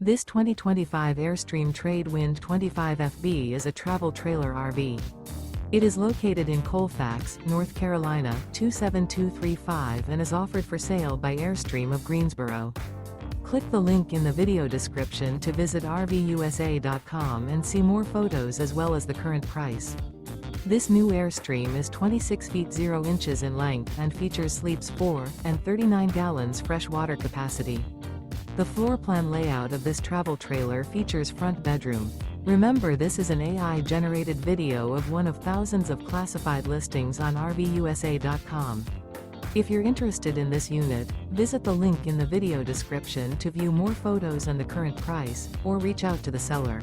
This 2025 Airstream Trade Wind 25FB is a travel trailer RV. It is located in Colfax, North Carolina, 27235 and is offered for sale by Airstream of Greensboro. Click the link in the video description to visit RVUSA.com and see more photos as well as the current price. This new Airstream is 26 feet 0 inches in length and features sleeps 4 and 39 gallons fresh water capacity. The floor plan layout of this travel trailer features front bedroom. Remember, this is an AI-generated video of one of thousands of classified listings on RVUSA.com. If you're interested in this unit, visit the link in the video description to view more photos and the current price, or reach out to the seller.